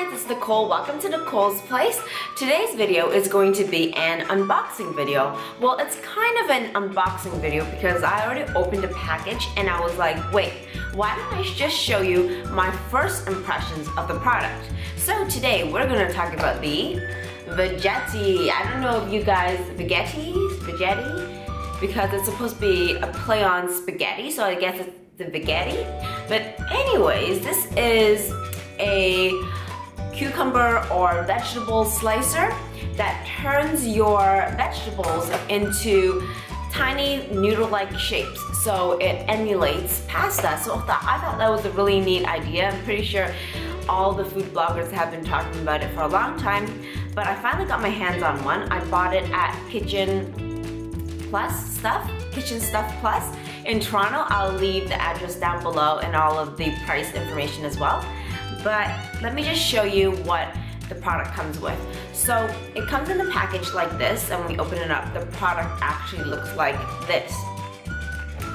guys, it's Nicole. Welcome to Nicole's Place. Today's video is going to be an unboxing video. Well, it's kind of an unboxing video because I already opened a package and I was like, wait, why don't I just show you my first impressions of the product? So today we're going to talk about the Veggetti. I don't know if you guys, Veggetti? Because it's supposed to be a play on spaghetti, so I guess it's the Veggetti. But anyways, this is a cucumber or vegetable slicer that turns your vegetables into tiny noodle-like shapes. So it emulates pasta. So I thought that was a really neat idea. I'm pretty sure all the food bloggers have been talking about it for a long time, but I finally got my hands on one. I bought it at Kitchen Stuff Plus in Toronto. I'll leave the address down below and all of the price information as well. But let me just show you what the product comes with. So it comes in the package like this, and when we open it up, the product actually looks like this.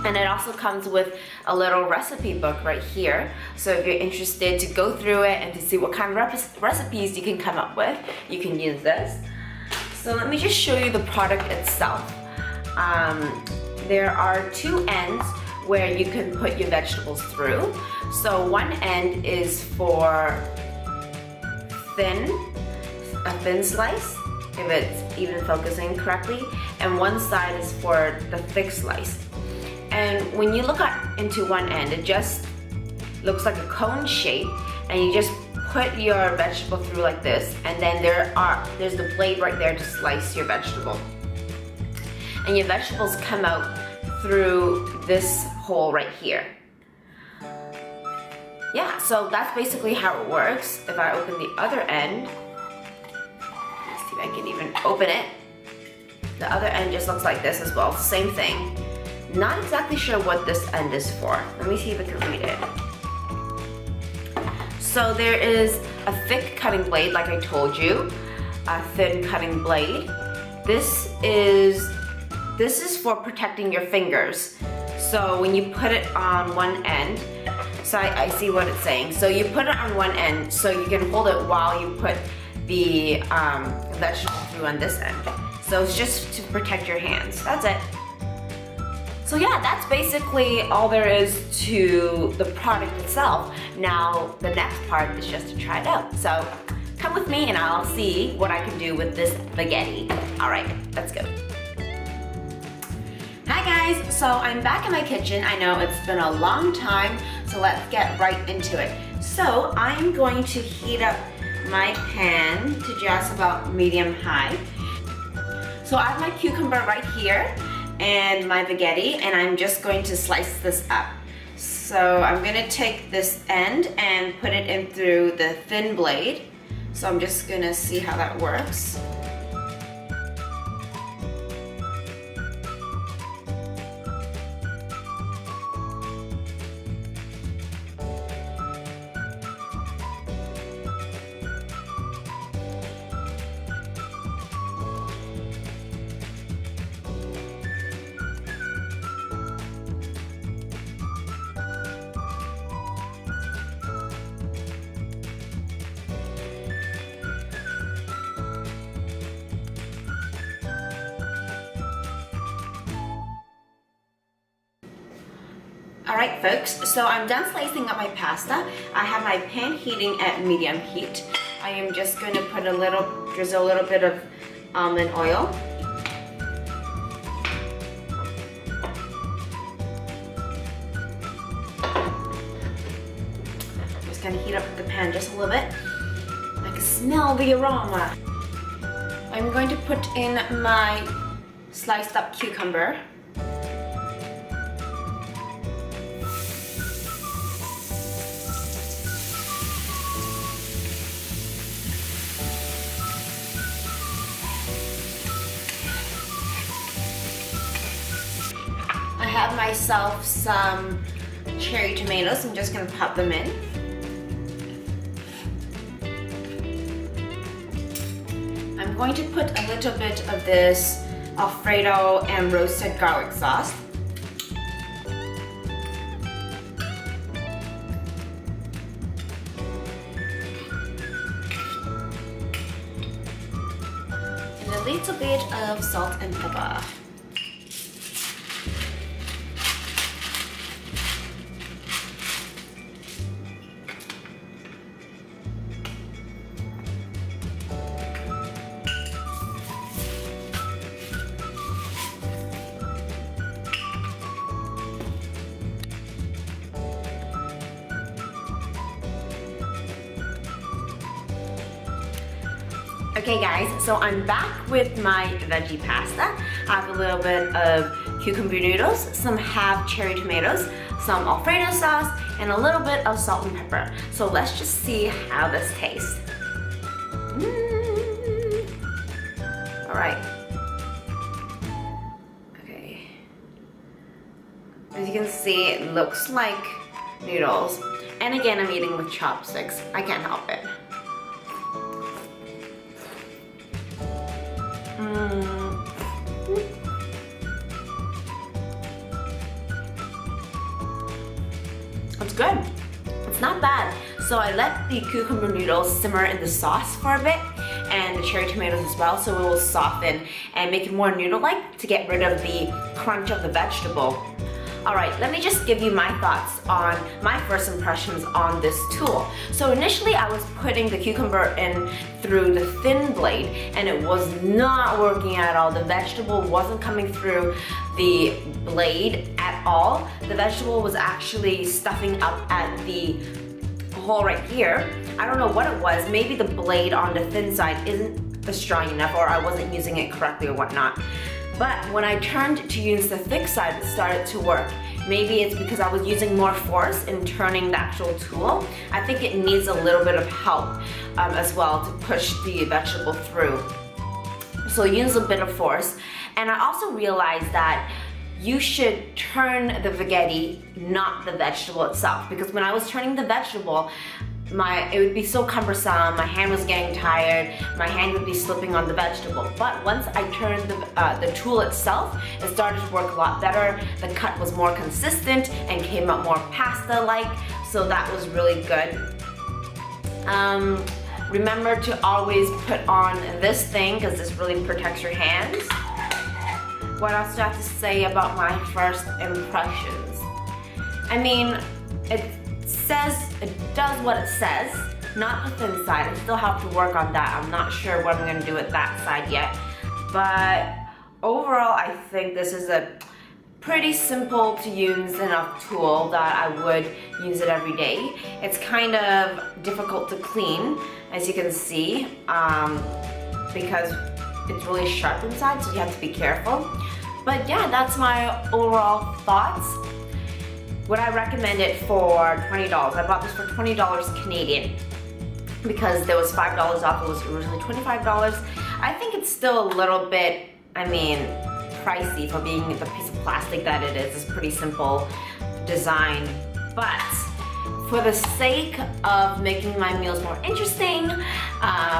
And it also comes with a little recipe book right here. So if you're interested to go through it and to see what kind of recipes you can come up with, you can use this. So let me just show you the product itself. There are two ends where you can put your vegetables through. So one end is for a thin slice, if it's even focusing correctly, and one side is for the thick slice. And when you look into one end, it just looks like a cone shape, and you just put your vegetable through like this, and then there's the blade right there to slice your vegetable. And your vegetables come out through this hole right here. Yeah, so that's basically how it works. If I open the other end, let's see if I can even open it. The other end just looks like this as well, same thing. Not exactly sure what this end is for. Let me see if I can read it. So there is a thick cutting blade, like I told you, a thin cutting blade. This is for protecting your fingers. So when you put it on one end, so I see what it's saying. So you put it on one end so you can hold it while you put the vegetable through on this end. So it's just to protect your hands. That's it. So yeah, that's basically all there is to the product itself. Now the next part is just to try it out. So come with me and I'll see what I can do with this Veggetti. All right, let's go. Hi guys, so I'm back in my kitchen. I know it's been a long time, so let's get right into it. So I'm going to heat up my pan to just about medium-high. So I have my cucumber right here and my Veggetti, and I'm just going to slice this up. So I'm gonna take this end and put it in through the thin blade. So I'm just gonna see how that works. Alright folks, so I'm done slicing up my pasta. I have my pan heating at medium heat. I am just going to drizzle a little bit of almond oil. I'm just going to heat up the pan just a little bit. I can smell the aroma. I'm going to put in my sliced up cucumber. I have myself some cherry tomatoes. I'm just going to pop them in. I'm going to put a little bit of this Alfredo and roasted garlic sauce. little bit of salt and pepper. Okay guys, so I'm back with my veggie pasta. I have a little bit of cucumber noodles, some half cherry tomatoes, some Alfredo sauce, and a little bit of salt and pepper. So let's just see how this tastes. Alright. Okay. As you can see, it looks like noodles. And again, I'm eating with chopsticks. I can't help it. It's good. It's not bad. So I let the cucumber noodles simmer in the sauce for a bit and the cherry tomatoes as well, so it will soften and make it more noodle-like to get rid of the crunch of the vegetable. Alright, let me just give you my thoughts on my first impressions on this tool. So initially I was putting the cucumber in through the thin blade and it was not working at all. The vegetable wasn't coming through the blade at all. The vegetable was actually stuffing up at the hole right here. I don't know what it was. Maybe the blade on the thin side isn't strong enough, or I wasn't using it correctly or whatnot. But when I turned to use the thick side, it started to work. Maybe it's because I was using more force in turning the actual tool. I think it needs a little bit of help as well to push the vegetable through. So use a bit of force. And I also realized that you should turn the Veggetti, not the vegetable itself. Because when I was turning the vegetable, it would be so cumbersome, my hand was getting tired, my hand would be slipping on the vegetable. But once I turned the tool itself, it started to work a lot better. The cut was more consistent and came out more pasta-like, so that was really good. Remember to always put on this thing because this really protects your hands. What else do I have to say about my first impressions? I mean, it does what it says, not the thin side. I still have to work on that. I'm not sure what I'm gonna do with that side yet. But overall, I think this is a pretty simple to use enough tool that I would use it every day. It's kind of difficult to clean, as you can see, because it's really sharp inside, so you have to be careful. But yeah, that's my overall thoughts. Would I recommend it for $20? I bought this for $20 Canadian because there was $5 off. It was originally $25. I think it's still a little bit, I mean, pricey for being the piece of plastic that it is. It's pretty simple design. But for the sake of making my meals more interesting,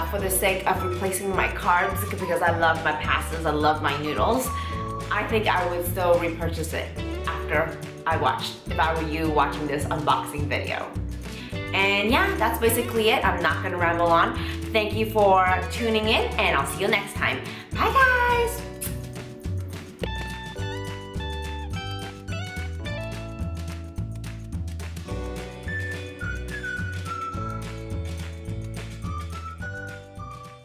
for the sake of replacing my carbs, because I love my pastas, I love my noodles, I think I would still repurchase it after I watched, if I were you watching this unboxing video. And yeah, that's basically it. I'm not gonna ramble on. Thank you for tuning in, and I'll see you next time. Bye guys!